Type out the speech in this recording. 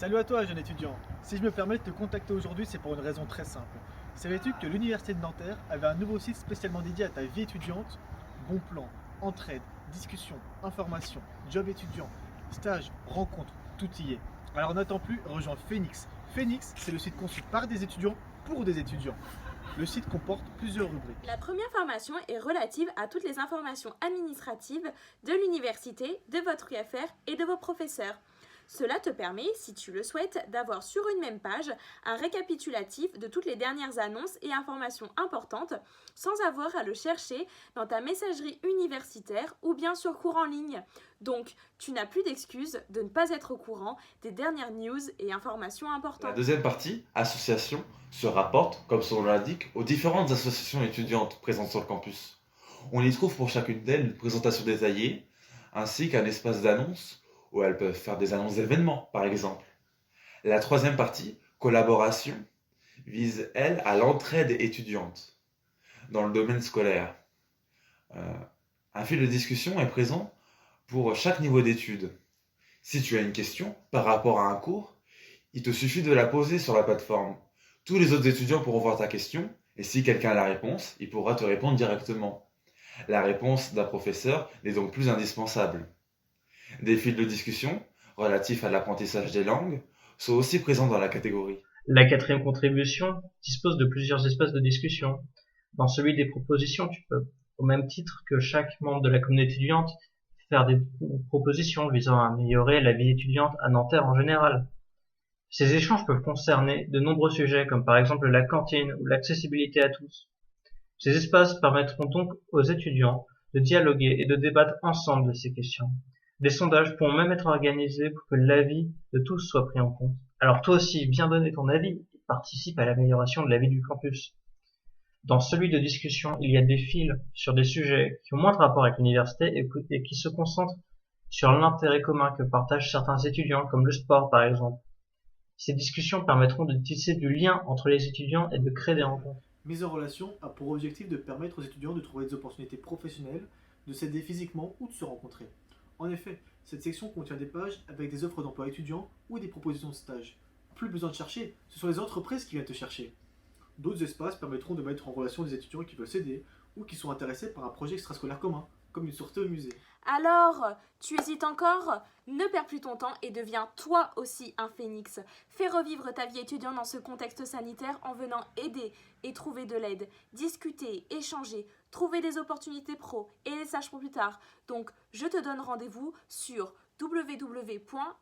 Salut à toi, jeune étudiant. Si je me permets de te contacter aujourd'hui, c'est pour une raison très simple. Savais-tu que l'Université de Nanterre avait un nouveau site spécialement dédié à ta vie étudiante? Bon plan, entraide, discussion, information, job étudiant, stage, rencontre, tout y est. Alors n'attends plus, rejoins Phoenix. Phoenix, c'est le site conçu par des étudiants pour des étudiants. Le site comporte plusieurs rubriques. La première formation est relative à toutes les informations administratives de l'université, de votre UFR et de vos professeurs. Cela te permet, si tu le souhaites, d'avoir sur une même page un récapitulatif de toutes les dernières annonces et informations importantes sans avoir à le chercher dans ta messagerie universitaire ou bien sur cours en ligne. Donc, tu n'as plus d'excuses de ne pas être au courant des dernières news et informations La importantes. deuxième partie, association, se rapporte, comme son nom l'indique, aux différentes associations étudiantes présentes sur le campus. On y trouve pour chacune d'elles une présentation détaillée, ainsi qu'un espace d'annonces, où elles peuvent faire des annonces d'événements, par exemple. La troisième partie, collaboration, vise, elle, à l'entraide étudiante dans le domaine scolaire. Euh, un fil de discussion est présent pour chaque niveau d'études. Si tu as une question par rapport à un cours, il te suffit de la poser sur la plateforme. Tous les autres étudiants pourront voir ta question, et si quelqu'un a la réponse, il pourra te répondre directement. La réponse d'un professeur n'est donc plus indispensable. Des fils de discussion, relatifs à l'apprentissage des langues, sont aussi présents dans la catégorie. La quatrième contribution dispose de plusieurs espaces de discussion. Dans celui des propositions, tu peux, au même titre que chaque membre de la communauté étudiante, faire des propositions visant à améliorer la vie étudiante à Nanterre en général. Ces échanges peuvent concerner de nombreux sujets, comme par exemple la cantine ou l'accessibilité à tous. Ces espaces permettront donc aux étudiants de dialoguer et de débattre ensemble de ces questions. Des sondages pourront même être organisés pour que l'avis de tous soit pris en compte. Alors toi aussi, viens donner ton avis et participe à l'amélioration de la vie du campus. Dans celui de discussion, il y a des fils sur des sujets qui ont moins de rapport avec l'université et qui se concentrent sur l'intérêt commun que partagent certains étudiants, comme le sport par exemple. Ces discussions permettront de tisser du lien entre les étudiants et de créer des rencontres. Mise en relation a pour objectif de permettre aux étudiants de trouver des opportunités professionnelles, de s'aider physiquement ou de se rencontrer. En effet, cette section contient des pages avec des offres d'emploi étudiants ou des propositions de stage. Plus besoin de chercher, ce sont les entreprises qui viennent te chercher. D'autres espaces permettront de mettre en relation des étudiants qui veulent s'aider ou qui sont intéressés par un projet extrascolaire commun, comme une sortie au musée. Alors, tu hésites encore? Ne perds plus ton temps et deviens toi aussi un phénix. Fais revivre ta vie étudiante dans ce contexte sanitaire en venant aider et trouver de l'aide, discuter, échanger, trouver des opportunités pro et les sages pour plus tard. Donc, je te donne rendez-vous sur www.fenx.com.